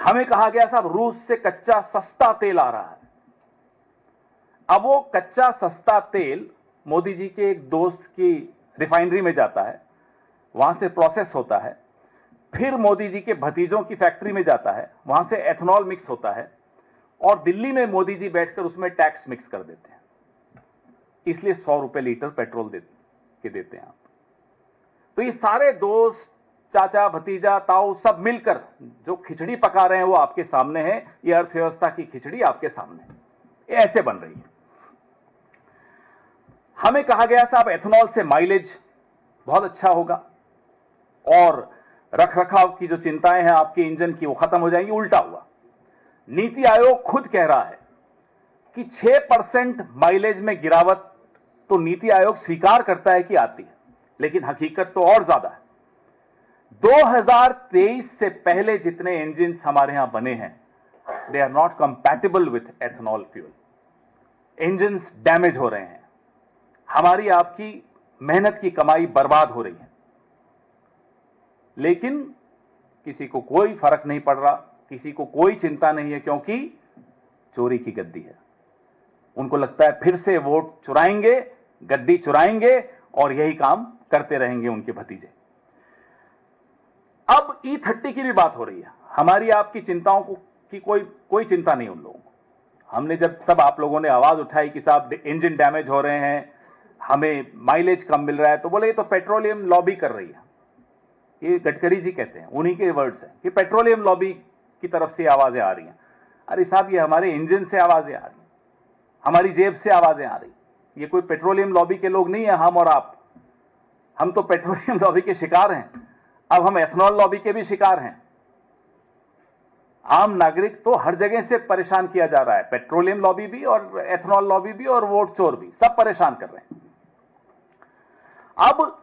हमें कहा गया साहब रूस से कच्चा सस्ता तेल आ रहा है। अब वो कच्चा सस्ता तेल मोदी जी के एक दोस्त की रिफाइनरी में जाता है, वहां से प्रोसेस होता है, फिर मोदी जी के भतीजों की फैक्ट्री में जाता है, वहां से एथेनॉल मिक्स होता है और दिल्ली में मोदी जी बैठकर उसमें टैक्स मिक्स कर देते हैं। इसलिए 100 रुपए लीटर पेट्रोल देते हैं आप। तो ये सारे दोस्त, चाचा, भतीजा, ताऊ सब मिलकर जो खिचड़ी पका रहे हैं वो आपके सामने है। ये अर्थव्यवस्था की खिचड़ी आपके सामने है, ये ऐसे बन रही है। हमें कहा गया साहब एथेनॉल से माइलेज बहुत अच्छा होगा और रखरखाव की जो चिंताएं हैं आपके इंजन की वो खत्म हो जाएंगी। उल्टा हुआ। नीति आयोग खुद कह रहा है कि 6% माइलेज में गिरावट तो नीति आयोग स्वीकार करता है कि आती है, लेकिन हकीकत तो और ज्यादा है। 2023 से पहले जितने इंजन हमारे यहां बने हैं, they are not compatible with ethanol fuel. Engine damage हो रहे हैं, हमारी आपकी मेहनत की कमाई बर्बाद हो रही है, लेकिन किसी को कोई फर्क नहीं पड़ रहा, किसी को कोई चिंता नहीं है, क्योंकि चोरी की गद्दी है। उनको लगता है फिर से वोट चुराएंगे, गद्दी चुराएंगे और यही काम करते रहेंगे उनके भतीजे। अब E30 की भी बात हो रही है। हमारी आपकी चिंताओं की कोई चिंता नहीं उन लोगों को। हमने जब सब आप लोगों ने आवाज उठाई कि साहब इंजन डैमेज हो रहे हैं, हमें माइलेज कम मिल रहा है, तो बोले ये तो पेट्रोलियम लॉबी कर रही है। ये गडकरी जी कहते हैं, उन्हीं के वर्ड्स हैं कि पेट्रोलियम लॉबी की तरफ से आवाजें आ रही हैं। अरे साहब, ये हमारे इंजन से आवाजें आ रही, हमारी जेब से आवाजें आ रही। ये कोई पेट्रोलियम लॉबी के लोग नहीं है हम और आप। हम तो पेट्रोलियम लॉबी के शिकार हैं, अब हम एथेनॉल लॉबी के भी शिकार हैं। आम नागरिक तो हर जगह से परेशान किया जा रहा है, पेट्रोलियम लॉबी भी और एथेनॉल लॉबी भी और वोट चोर भी, सब परेशान कर रहे हैं। अब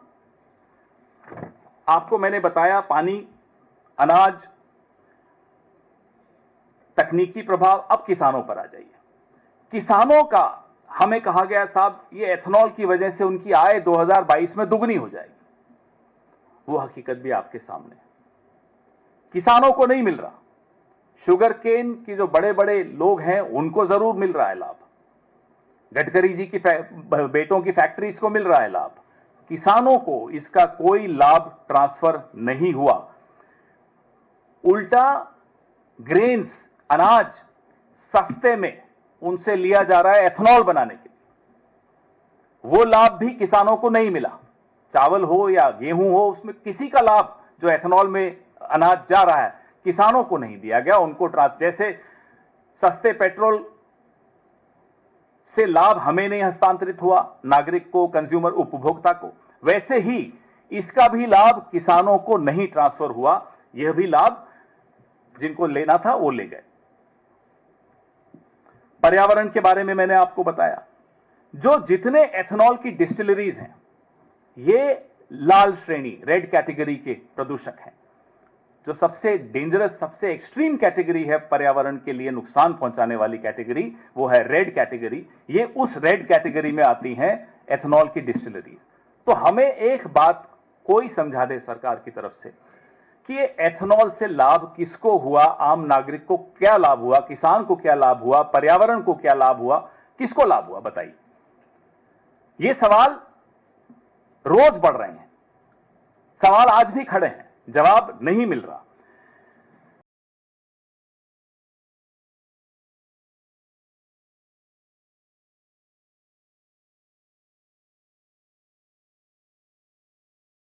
आपको मैंने बताया पानी, अनाज, तकनीकी प्रभाव। अब किसानों पर आ जाइए। किसानों का हमें कहा गया साहब ये एथेनॉल की वजह से उनकी आय 2022 में दुगनी हो जाएगी। वो हकीकत भी आपके सामने है। किसानों को नहीं मिल रहा। शुगर केन की जो बड़े बड़े लोग हैं उनको जरूर मिल रहा है लाभ, गडकरी जी की बेटों की फैक्ट्रीज को मिल रहा है लाभ। किसानों को इसका कोई लाभ ट्रांसफर नहीं हुआ। उल्टा ग्रेन्स, अनाज सस्ते में उनसे लिया जा रहा है एथेनॉल बनाने के लिए। वो लाभ भी किसानों को नहीं मिला। चावल हो या गेहूं हो, उसमें किसी का लाभ जो एथेनॉल में अनाज जा रहा है किसानों को नहीं दिया गया। उनको जैसे सस्ते पेट्रोल से लाभ हमें नहीं हस्तांतरित हुआ, नागरिक को, कंज्यूमर, उपभोक्ता को, वैसे ही इसका भी लाभ किसानों को नहीं ट्रांसफर हुआ। यह भी लाभ जिनको लेना था वो ले गए। पर्यावरण के बारे में मैंने आपको बताया। जो जितने एथेनॉल की डिस्टिलरीज हैं ये लाल श्रेणी, रेड कैटेगरी के प्रदूषक हैं। जो सबसे डेंजरस, सबसे एक्सट्रीम कैटेगरी है पर्यावरण के लिए नुकसान पहुंचाने वाली कैटेगरी, वो है रेड कैटेगरी। ये उस रेड कैटेगरी में आती हैं एथेनॉल की डिस्टिलरीज। तो हमें एक बात कोई समझा दे सरकार की तरफ से कि ये एथेनॉल से लाभ किसको हुआ, आम नागरिक को क्या लाभ हुआ, किसान को क्या लाभ हुआ, पर्यावरण को क्या लाभ हुआ, किसको लाभ हुआ, बताइए। ये सवाल रोज बढ़ रहे हैं, सवाल आज भी खड़े हैं, जवाब नहीं मिल रहा।